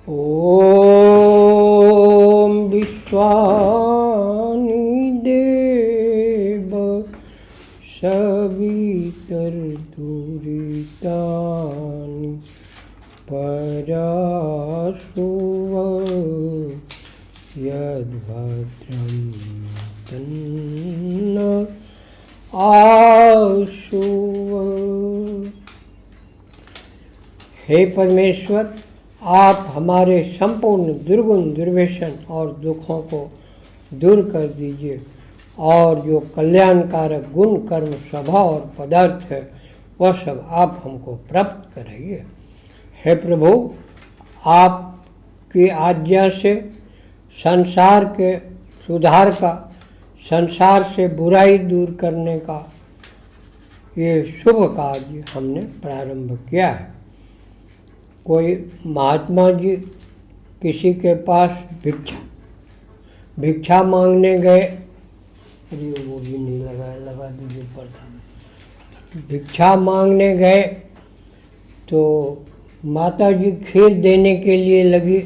ॐ विश्वानि देव सवितर्दुरितानि पराशुव यद्भद्रं तन्न आशुव। हे परमेश्वर, आप हमारे संपूर्ण दुर्गुण दुर्व्यसन और दुखों को दूर कर दीजिए और जो कल्याणकारक गुण कर्म स्वभाव और पदार्थ है वह सब आप हमको प्राप्त कराइए। हे प्रभु, आपकी आज्ञा से संसार के सुधार का, संसार से बुराई दूर करने का ये शुभ कार्य हमने प्रारंभ किया है। कोई महात्मा जी किसी के पास भिक्षा मांगने गए, अरे वो भी नहीं लगा दीजिए पड़ता। भिक्षा मांगने गए तो माता जी खीर देने के लिए लगी,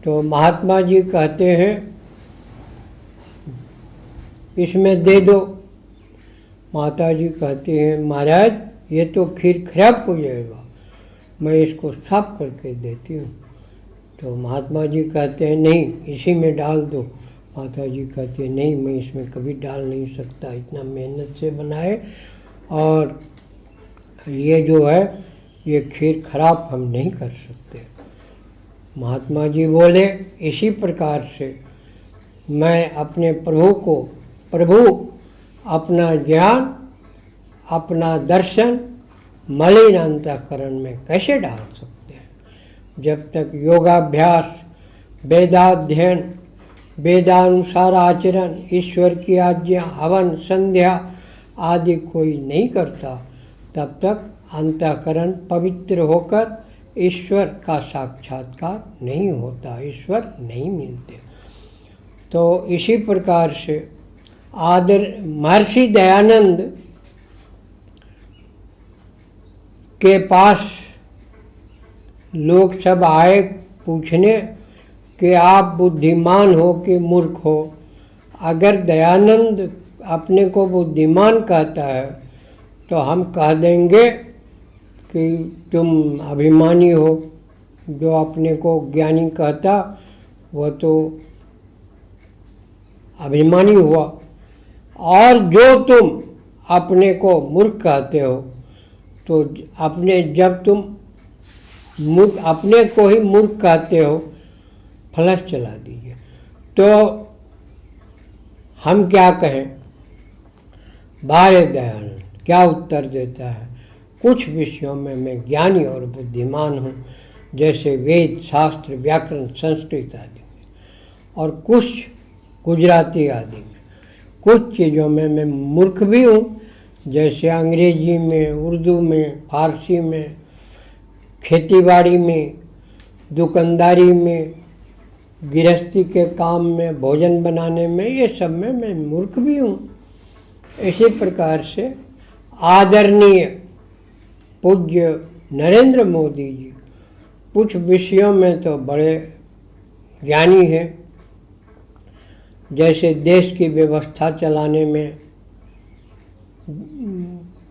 तो महात्मा जी कहते हैं इसमें दे दो। माता जी कहती हैं महाराज ये तो खीर खराब हो जाएगा, मैं इसको साफ करके देती हूँ। तो महात्मा जी कहते हैं नहीं इसी में डाल दो। माता जी कहती है नहीं, मैं इसमें कभी डाल नहीं सकता, इतना मेहनत से बनाए और ये जो है ये खीर खराब हम नहीं कर सकते। महात्मा जी बोले इसी प्रकार से मैं अपने प्रभु अपना ज्ञान, अपना दर्शन मलिन अंतःकरण में कैसे डाल सकते हैं। जब तक योगाभ्यास, वेदाध्ययन, वेदानुसार आचरण, ईश्वर की आज्ञा, हवन, संध्या आदि कोई नहीं करता, तब तक अंतःकरण पवित्र होकर ईश्वर का साक्षात्कार नहीं होता, ईश्वर नहीं मिलते। तो इसी प्रकार से महर्षि दयानंद के पास लोग सब आए पूछने कि आप बुद्धिमान हो कि मूर्ख हो। अगर दयानंद अपने को बुद्धिमान कहता है तो हम कह देंगे कि तुम अभिमानी हो। जो अपने को ज्ञानी कहता वह तो अभिमानी हुआ, और जो तुम अपने को मूर्ख कहते हो तो जब तुम अपने को ही मूर्ख कहते हो फ्लश चला दीजिए। तो हम क्या कहें? बारे दयानंद क्या उत्तर देता है? कुछ विषयों में मैं ज्ञानी और बुद्धिमान हूँ, जैसे वेद, शास्त्र, व्याकरण, संस्कृत आदि में, और कुछ गुजराती आदि में। कुछ चीज़ों में मैं मूर्ख भी हूँ, जैसे अंग्रेजी में, उर्दू में, फारसी में, खेतीबाड़ी में, दुकानदारी में, गृहस्थी के काम में, भोजन बनाने में, ये सब में मैं मूर्ख भी हूँ। इसी प्रकार से आदरणीय पूज्य नरेंद्र मोदी जी कुछ विषयों में तो बड़े ज्ञानी हैं, जैसे देश की व्यवस्था चलाने में,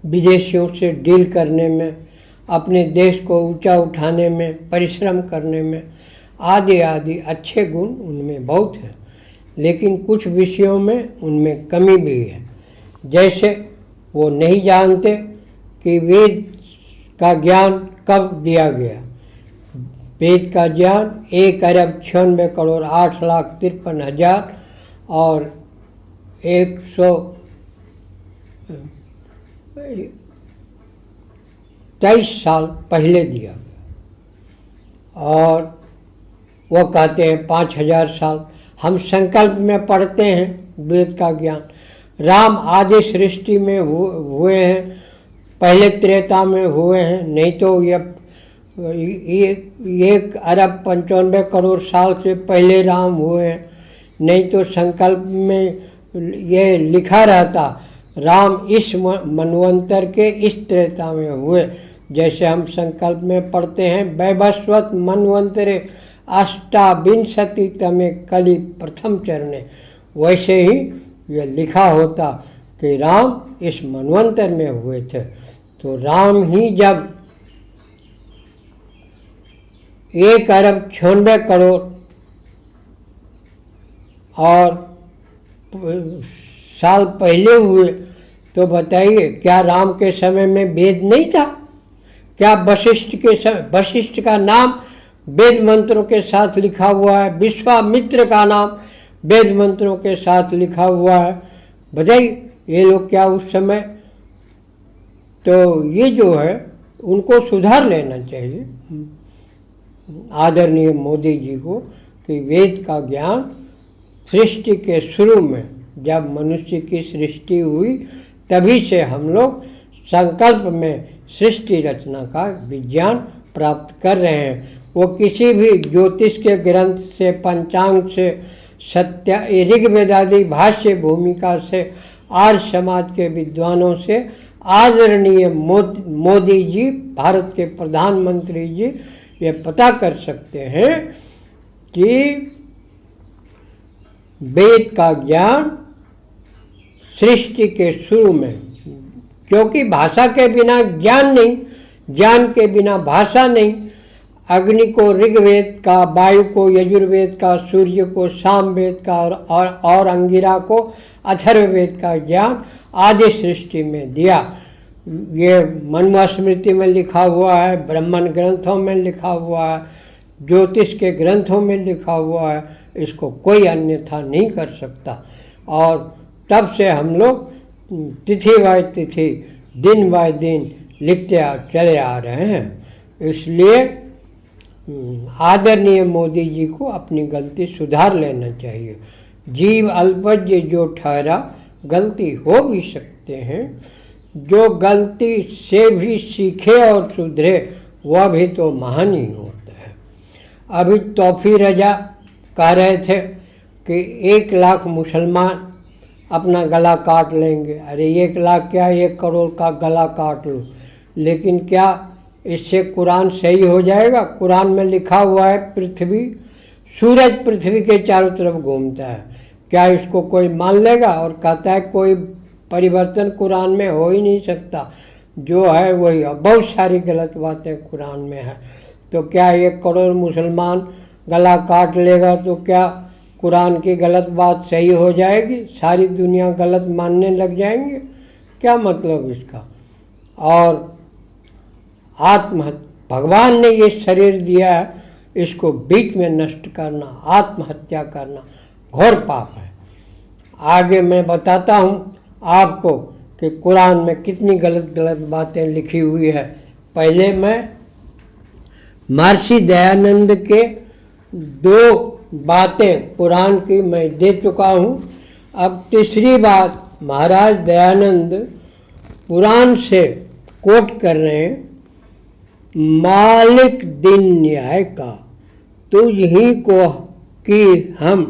विदेशियों से डील करने में, अपने देश को ऊंचा उठाने में, परिश्रम करने में, आदि आदि अच्छे गुण उनमें बहुत हैं। लेकिन कुछ विषयों में उनमें कमी भी है। जैसे वो नहीं जानते कि वेद का ज्ञान कब दिया गया। वेद का ज्ञान 1,96,08,53,000 और 123 साल पहले दिया गया, और वो कहते हैं 5,000 साल। हम संकल्प में पढ़ते हैं वेद का ज्ञान। राम आदि सृष्टि में हुए हैं, पहले त्रेता में हुए हैं, नहीं तो ये 1,95,00,000,000 साल से पहले राम हुए हैं। नहीं तो संकल्प में ये लिखा रहता राम इस मनवंतर के इस त्रेता में हुए, जैसे हम संकल्प में पढ़ते हैं वैवस्वत मन्वंतरे अष्टाविंशति तमे कली प्रथम चरणे, वैसे ही यह लिखा होता कि राम इस मनवंतर में हुए थे। तो राम ही जब 1,96,00,00,000 और साल पहले हुए, तो बताइए क्या राम के समय में वेद नहीं था? क्या वशिष्ठ का नाम वेद मंत्रों के साथ लिखा हुआ है, विश्वामित्र का नाम वेद मंत्रों के साथ लिखा हुआ है? बताइए ये लोग क्या उस समय, तो ये जो है उनको सुधार लेना चाहिए आदरणीय मोदी जी को कि वेद का ज्ञान सृष्टि के शुरू में जब मनुष्य की सृष्टि हुई तभी से हम लोग संकल्प में सृष्टि रचना का विज्ञान प्राप्त कर रहे हैं। वो किसी भी ज्योतिष के ग्रंथ से, पंचांग से, सत्य ऋग्वेद आदि भाष्य भूमिका से, आर्य समाज के विद्वानों से, आदरणीय मोदी जी भारत के प्रधानमंत्री जी ये पता कर सकते हैं कि वेद का ज्ञान सृष्टि के शुरू में, क्योंकि भाषा के बिना ज्ञान नहीं, ज्ञान के बिना भाषा नहीं। अग्नि को ऋग्वेद का, वायु को यजुर्वेद का, सूर्य को सामवेद का और अंगिरा को अथर्ववेद का ज्ञान आदि सृष्टि में दिया। ये मनुस्मृति में लिखा हुआ है, ब्राह्मण ग्रंथों में लिखा हुआ है, ज्योतिष के ग्रंथों में लिखा हुआ है, इसको कोई अन्यथा नहीं कर सकता। और तब से हम लोग तिथि बाय तिथि, दिन बाय दिन लिखते चले आ रहे हैं। इसलिए आदरणीय मोदी जी को अपनी गलती सुधार लेना चाहिए। जीव अल्पज्ञ जो ठहरा, गलती हो भी सकते हैं, जो गलती से भी सीखे और सुधरे वह भी तो महान ही होता है। अभी तौफी रजा कह रहे थे कि 1,00,000 मुसलमान अपना गला काट लेंगे। अरे 1,00,000 क्या, 1 करोड़ का गला काट लो, लेकिन क्या इससे कुरान सही हो जाएगा? कुरान में लिखा हुआ है पृथ्वी, सूरज पृथ्वी के चारों तरफ घूमता है, क्या इसको कोई मान लेगा? और कहता है कोई परिवर्तन कुरान में हो ही नहीं सकता, जो है वही। बहुत सारी गलत बातें कुरान में है, तो क्या 1 करोड़ मुसलमान गला काट लेगा तो क्या कुरान की गलत बात सही हो जाएगी? सारी दुनिया गलत मानने लग जाएंगे? क्या मतलब इसका? और आत्महत्या, भगवान ने ये शरीर दिया है, इसको बीच में नष्ट करना, आत्महत्या करना घोर पाप है। आगे मैं बताता हूँ आपको कि कुरान में कितनी गलत गलत बातें लिखी हुई है। पहले मैं महर्षि दयानंद के 2 बातें कुरान की मैं दे चुका हूँ। अब तीसरी बात महाराज दयानंद कुरान से कोट कर रहे हैं, मालिक दिन न्याय का तुझ ही को की हम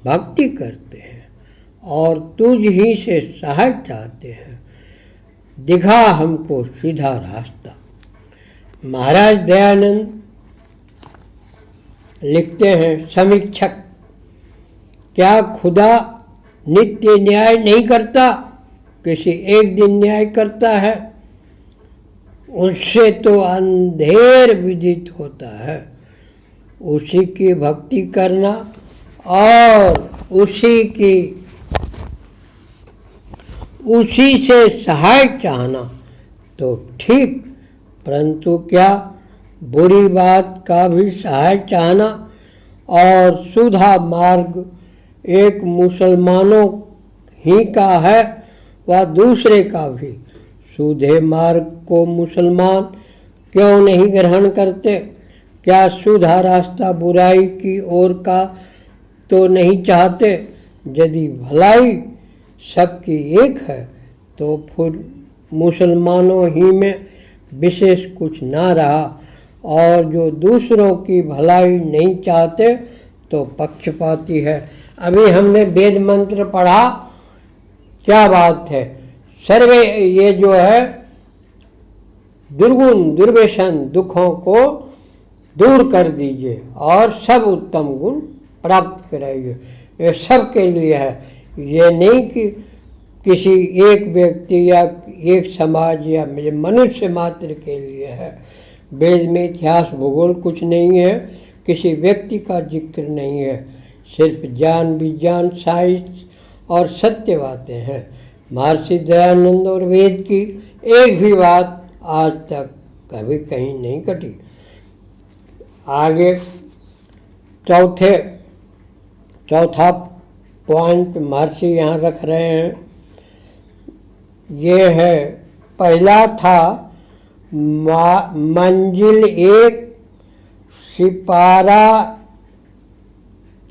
भक्ति करते हैं और तुझ ही से सहाय चाहते हैं, दिखा हमको सीधा रास्ता। महाराज दयानंद लिखते हैं, समीक्षक, क्या खुदा नित्य न्याय नहीं करता? किसी एक दिन न्याय करता है, उससे तो अंधेर विदित होता है। उसी की भक्ति करना और उसी से सहाय चाहना तो ठीक, परंतु क्या बुरी बात का भी सहाय चाहना और सुधा मार्ग एक मुसलमानों ही का है व दूसरे का भी। सूधे मार्ग को मुसलमान क्यों नहीं ग्रहण करते? क्या सुधा रास्ता बुराई की ओर का तो नहीं चाहते? यदि भलाई सबकी एक है तो फिर मुसलमानों ही में विशेष कुछ ना रहा, और जो दूसरों की भलाई नहीं चाहते तो पक्षपाती है। अभी हमने वेद मंत्र पढ़ा, क्या बात है। सर्वे, ये जो है दुर्गुण दुर्व्यसन दुखों को दूर कर दीजिए और सब उत्तम गुण प्राप्त कराइए। ये सब के लिए है, ये नहीं कि किसी एक व्यक्ति या एक समाज या मनुष्य मात्र के लिए है। वेद में इतिहास भूगोल कुछ नहीं है, किसी व्यक्ति का जिक्र नहीं है, सिर्फ ज्ञान विज्ञान साइंस और सत्य बातें हैं। महर्षि दयानंद और वेद की एक भी बात आज तक कभी कहीं नहीं कटी। आगे चौथा पॉइंट महर्षि यहाँ रख रहे हैं, ये है, पहला था मंजिल एक, सिपारा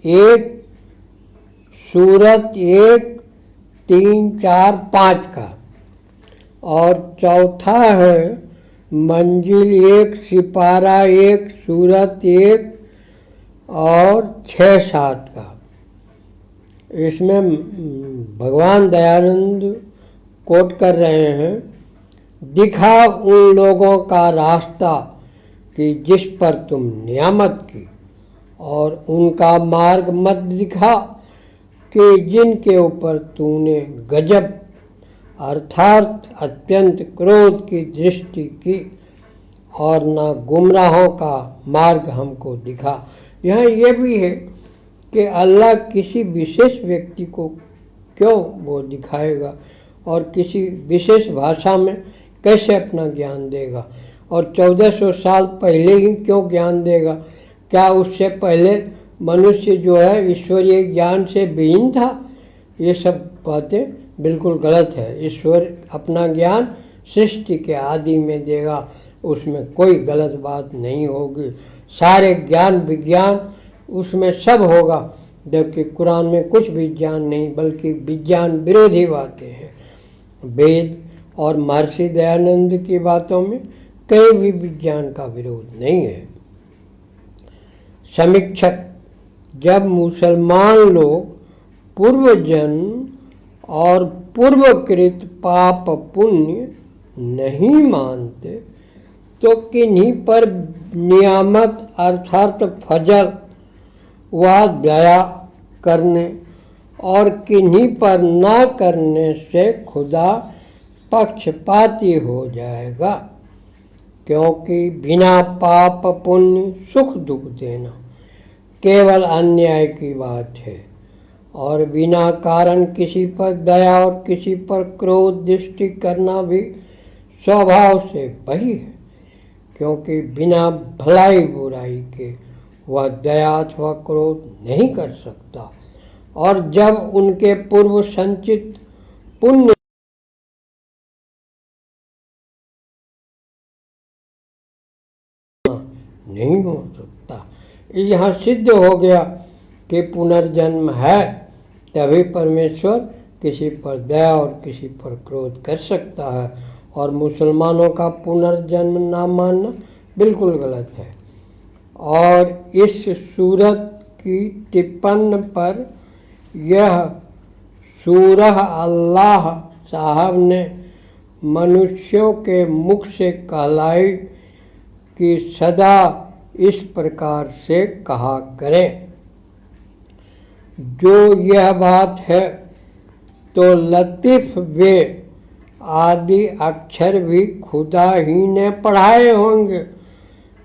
एक, सूरत एक, 3, 4, 5 का। और चौथा है मंजिल एक, सिपारा एक, सूरत एक और 6, 7 का। इसमें भगवान दयानंद कोट कर रहे हैं, दिखा उन लोगों का रास्ता कि जिस पर तुम नियामत की, और उनका मार्ग मत दिखा कि जिनके ऊपर तूने गजब अर्थात अत्यंत क्रोध की दृष्टि की, और न गुमराहों का मार्ग हमको दिखा। यहाँ ये भी है कि अल्लाह किसी विशेष व्यक्ति को क्यों वो दिखाएगा और किसी विशेष भाषा में कैसे अपना ज्ञान देगा, और 1400 साल पहले ही क्यों ज्ञान देगा। क्या उससे पहले मनुष्य जो है ईश्वरीय ज्ञान से विहीन था? ये सब बातें बिल्कुल गलत है। ईश्वर अपना ज्ञान सृष्टि के आदि में देगा, उसमें कोई गलत बात नहीं होगी। सारे ज्ञान विज्ञान उसमें सब होगा, जबकि कुरान में कुछ विज्ञान नहीं बल्कि विज्ञान विरोधी बातें हैं। वेद और महर्षि दयानंद की बातों में कहीं भी विज्ञान का विरोध नहीं है। समीक्षक, जब मुसलमान लोग पूर्व जन्म और पूर्वकृत पाप पुण्य नहीं मानते तो किन्हीं पर नियामत अर्थात फजल व दया करने और किन्हीं पर ना करने से खुदा पक्षपाती हो जाएगा, क्योंकि बिना पाप पुण्य सुख दुख देना केवल अन्याय की बात है, और बिना कारण किसी पर दया और किसी पर क्रोध दृष्टि करना भी स्वभाव से वही है, क्योंकि बिना भलाई बुराई के वह दया अथवा क्रोध नहीं कर सकता। और जब उनके पूर्व संचित पुण्य नहीं हो सकता। यहाँ सिद्ध हो गया कि पुनर्जन्म है, तभी परमेश्वर किसी पर दया और किसी पर क्रोध कर सकता है, और मुसलमानों का पुनर्जन्म ना मानना बिल्कुल गलत है। और इस सूरत की टिप्पण पर यह सूरह अल्लाह साहब ने मनुष्यों के मुख से कहलाई कि सदा इस प्रकार से कहा करें। जो यह बात है तो लतीफ़ वे आदि अक्षर भी खुदा ही ने पढ़ाए होंगे।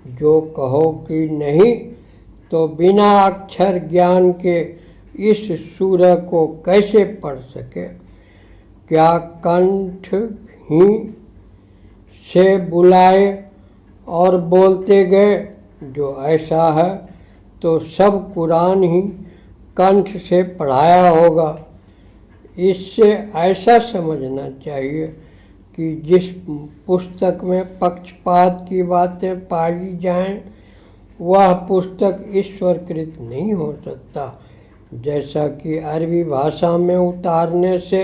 जो कहो कि नहीं तो बिना अक्षर ज्ञान के इस सूरह को कैसे पढ़ सके? क्या कंठ ही से बुलाए और बोलते गए? जो ऐसा है तो सब कुरान ही कंठ से पढ़ाया होगा। इससे ऐसा समझना चाहिए कि जिस पुस्तक में पक्षपात की बातें पाई जाएं, वह पुस्तक ईश्वरकृत नहीं हो सकता। जैसा कि अरबी भाषा में उतारने से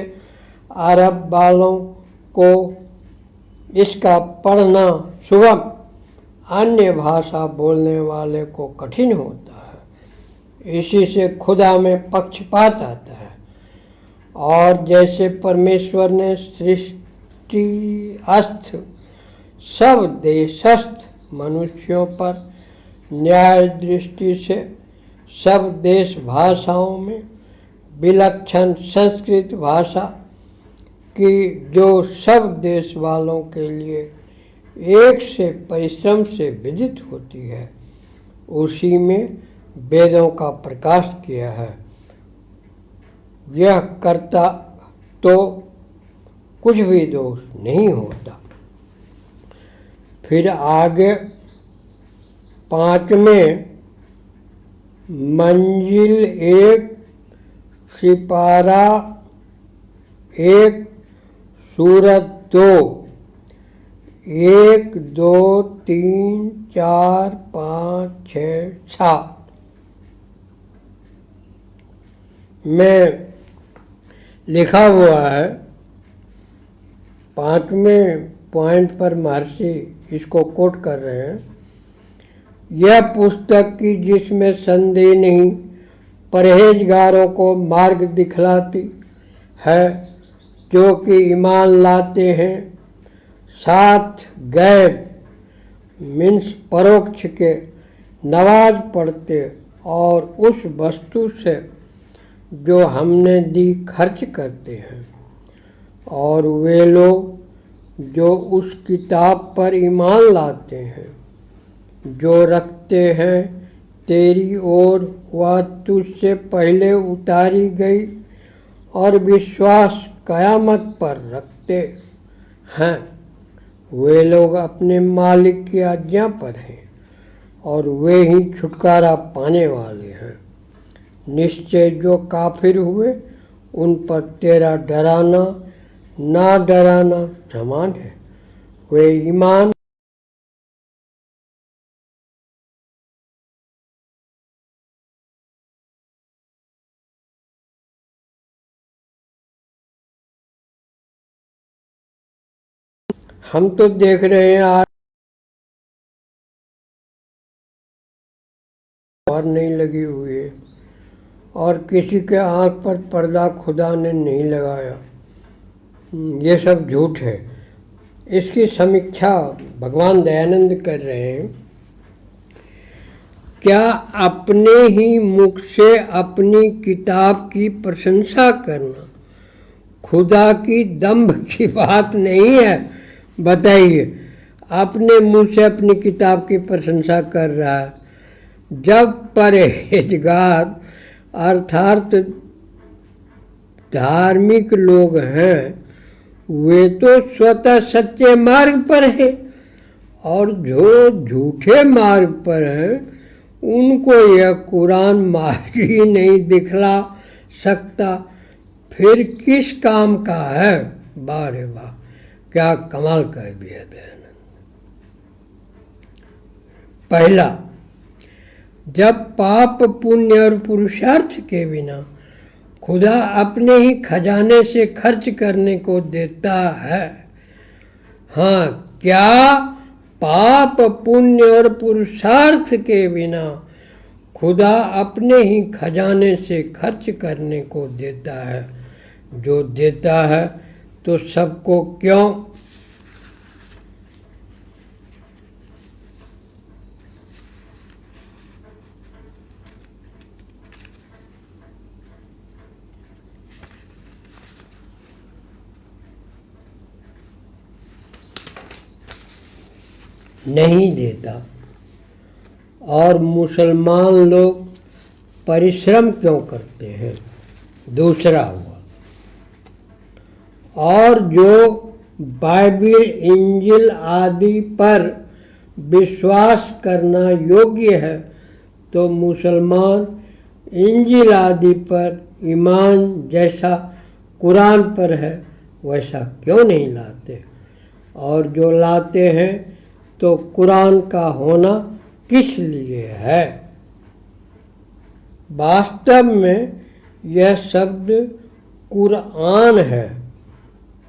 अरब वालों को इसका पढ़ना सुगम, अन्य भाषा बोलने वाले को कठिन होता है। इसी से खुदा में पक्षपात आता है। और जैसे परमेश्वर ने सृष्टि अस्थ सब देशस्थ मनुष्यों पर न्याय दृष्टि से सब देश भाषाओं में विलक्षण संस्कृत भाषा की जो सब देश वालों के लिए एक से परिश्रम से विदित होती है, उसी में वेदों का प्रकाश किया है। यह करता तो कुछ भी दोष नहीं होता। फिर आगे 5वें मंजिल 1 सिपारा 1 सूरत 2 1 2 3 4 5 6 7 में लिखा हुआ है। 5वें पॉइंट पर महर्षि इसको कोट कर रहे हैं। यह पुस्तक की जिसमें संदेह नहीं परहेजगारों को मार्ग दिखलाती है, जो कि ईमान लाते हैं, साथ गैब मीन्स परोक्ष के नमाज पढ़ते और उस वस्तु से जो हमने दी खर्च करते हैं, और वे लोग जो उस किताब पर ईमान लाते हैं जो रखते हैं तेरी ओर वह तुझसे पहले उतारी गई, और विश्वास कयामत पर रखते हैं, वे लोग अपने मालिक की आज्ञा पर हैं और वे ही छुटकारा पाने वाले हैं। निश्चय जो काफिर हुए उन पर तेरा डराना ना डराना समान है। वे ईमान हम तो देख रहे हैं आज और नहीं लगी हुई है, और किसी के आंख पर पर्दा खुदा ने नहीं लगाया। ये सब झूठ है। इसकी समीक्षा भगवान दयानंद कर रहे हैं। क्या अपने ही मुख से अपनी किताब की प्रशंसा करना खुदा की दंभ की बात नहीं है? बताइए, अपने मुंह से अपनी किताब की प्रशंसा कर रहा है, जब परहेजगार अर्थात धार्मिक लोग हैं वे तो स्वतः सच्चे मार्ग पर है, और जो झूठे मार्ग पर हैं उनको यह कुरान मार्ग ही नहीं दिखला सकता, फिर किस काम का है? वाह रे वाह, क्या कमाल कर दिया दयानंद। पहला, जब पाप पुण्य और पुरुषार्थ के बिना खुदा अपने ही खजाने से खर्च करने को देता है। हाँ, क्या पाप पुण्य और पुरुषार्थ के बिना खुदा अपने ही खजाने से खर्च करने को देता है? जो देता है तो सबको क्यों नहीं देता? और मुसलमान लोग परिश्रम क्यों करते हैं? दूसरा हुआ। और जो बाइबिल इंजिल आदि पर विश्वास करना योग्य है, तो मुसलमान इंजिल आदि पर ईमान जैसा कुरान पर है वैसा क्यों नहीं लाते? और जो लाते हैं तो कुरान का होना किस लिए है? वास्तव में यह शब्द कुरान है,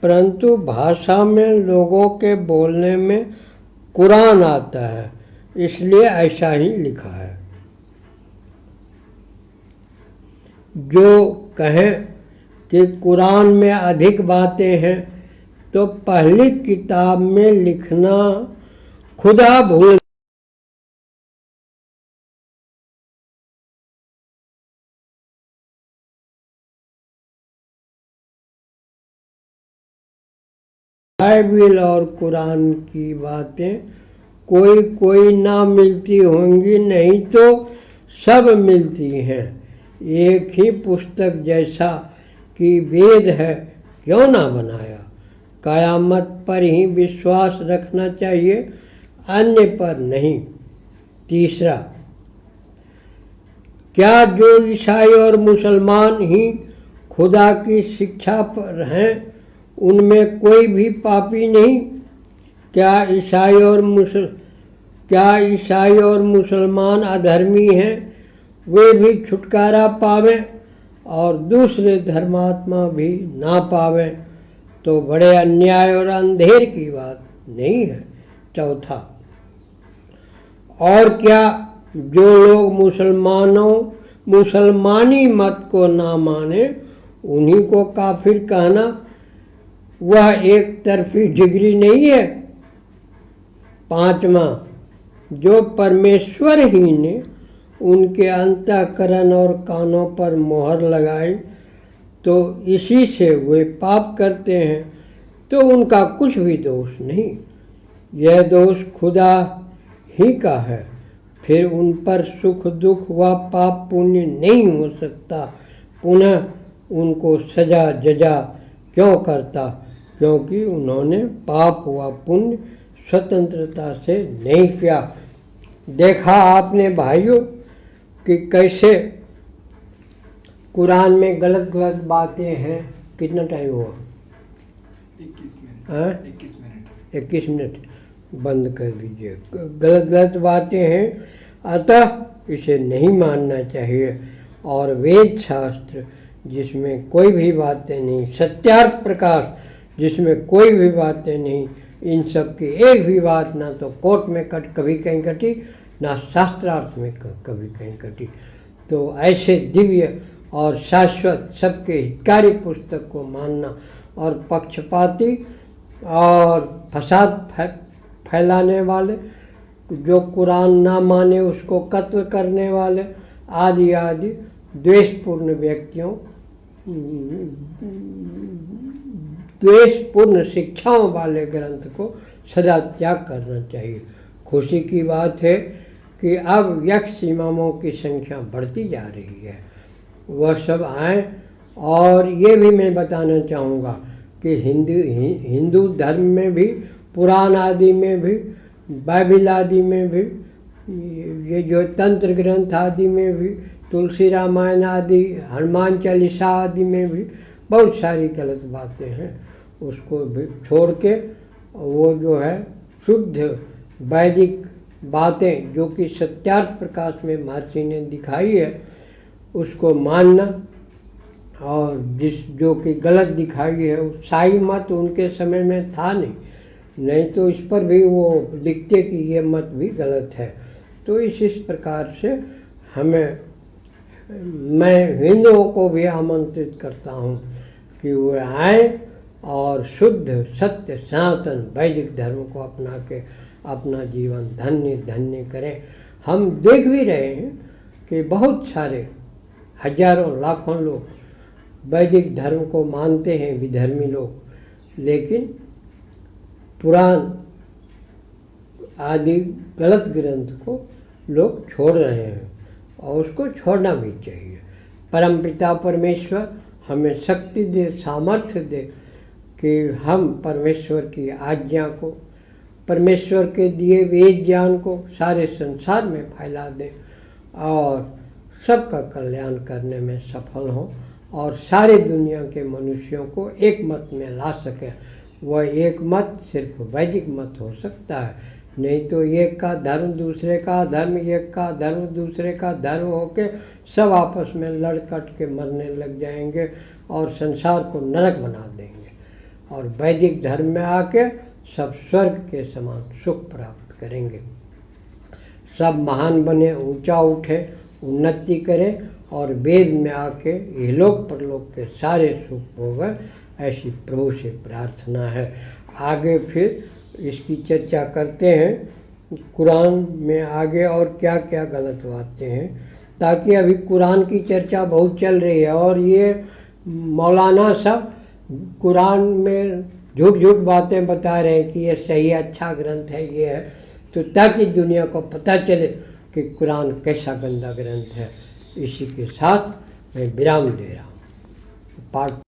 परंतु भाषा में लोगों के बोलने में कुरान आता है, इसलिए ऐसा ही लिखा है। जो कहें कि कुरान में अधिक बातें हैं, तो पहली किताब में लिखना खुदा भूल बाइबिल और कुरान की बातें कोई कोई ना मिलती होंगी, नहीं तो सब मिलती हैं। एक ही पुस्तक जैसा कि वेद है क्यों ना बनाया। कयामत पर ही विश्वास रखना चाहिए, अन्य पर नहीं। तीसरा, क्या जो ईसाई और मुसलमान ही खुदा की शिक्षा पर हैं उनमें कोई भी पापी नहीं? क्या ईसाई और मुसलमान अधर्मी हैं, वे भी छुटकारा पावें और दूसरे धर्मात्मा भी ना पावें तो बड़े अन्याय और अंधेर की बात नहीं है। चौथा, और क्या जो लोग मुसलमानी मत को ना माने उन्हीं को काफिर कहना वह एक तरफी डिग्री नहीं है? पांचवा, जो परमेश्वर ही ने उनके अंतःकरण और कानों पर मोहर लगाई तो इसी से वे पाप करते हैं, तो उनका कुछ भी दोष नहीं। यह दोष खुदा ही का है। फिर उन पर सुख दुख व पाप पुण्य नहीं हो सकता। पुनः उनको सजा जजा क्यों करता? क्योंकि उन्होंने पाप व पुण्य स्वतंत्रता से नहीं किया। देखा आपने भाइयों कि कैसे कुरान में गलत गलत बातें हैं। कितना टाइम हुआ? 21 मिनट बंद कर दीजिए। गलत गलत बातें हैं, अतः इसे नहीं मानना चाहिए। और वेद शास्त्र जिसमें कोई भी बातें नहीं, सत्यार्थ प्रकाश जिसमें कोई भी बातें नहीं, इन सब की एक भी बात ना तो कोर्ट में कभी कहीं कटी, ना शास्त्रार्थ में कभी कहीं कटी। तो ऐसे दिव्य और शाश्वत सबके हितकारी पुस्तक को मानना और पक्षपाती और फसाद फैलाने वाले, जो कुरान ना माने उसको कत्ल करने वाले आदि आदि द्वेषपूर्ण व्यक्तियों, द्वेषपूर्ण शिक्षाओं वाले ग्रंथ को सदा त्याग करना चाहिए। खुशी की बात है कि अब यक्ष इमामों की संख्या बढ़ती जा रही है। वह सब आए। और ये भी मैं बताना चाहूँगा कि हिंदू धर्म में भी, पुराण आदि में भी, बाइबिल आदि में भी, ये जो तंत्र ग्रंथ आदि में भी, तुलसी रामायण आदि, हनुमान चालीसा आदि में भी बहुत सारी गलत बातें हैं। उसको भी छोड़ के वो जो है शुद्ध वैदिक बातें जो कि सत्यार्थ प्रकाश में महर्षि ने दिखाई है उसको मानना। और जो कि गलत दिखाई है, शाही मत उनके समय में था नहीं तो इस पर भी वो लिखते कि ये मत भी गलत है। तो इस प्रकार से मैं हिंदुओं को भी आमंत्रित करता हूँ कि वे आए और शुद्ध सत्य सनातन वैदिक धर्म को अपना के अपना जीवन धन्य धन्य करें। हम देख भी रहे हैं कि बहुत सारे हजारों लाखों लोग वैदिक धर्म को मानते हैं, विधर्मी लोग, लेकिन पुराण आदि गलत ग्रंथ को लोग छोड़ रहे हैं और उसको छोड़ना भी चाहिए। परमपिता परमेश्वर हमें शक्ति दे, सामर्थ्य दे कि हम परमेश्वर की आज्ञा को, परमेश्वर के दिए वेद ज्ञान को सारे संसार में फैला दें और सबका कल्याण करने में सफल हों और सारे दुनिया के मनुष्यों को एक मत में ला सकें। वह एक मत सिर्फ वैदिक मत हो सकता है, नहीं तो एक का धर्म दूसरे का धर्म, एक का धर्म दूसरे का धर्म होके सब आपस में लड़ कट के मरने लग जाएंगे और संसार को नरक बना देंगे। और वैदिक धर्म में आके सब स्वर्ग के समान सुख प्राप्त करेंगे। सब महान बने, ऊंचा उठे, उन्नति करें और वेद में आके इहलोक परलोक के सारे सुख भोगें, ऐसी प्रभु से प्रार्थना है। आगे फिर इसकी चर्चा करते हैं कुरान में आगे और क्या क्या गलत बातें हैं, ताकि अभी कुरान की चर्चा बहुत चल रही है और ये मौलाना सब कुरान में झूठ झूठ बातें बता रहे हैं कि ये सही अच्छा ग्रंथ है, ये है, तो ताकि दुनिया को पता चले कि कुरान कैसा गंदा ग्रंथ है। इसी के साथ मैं विराम दे रहा हूँ। पाठ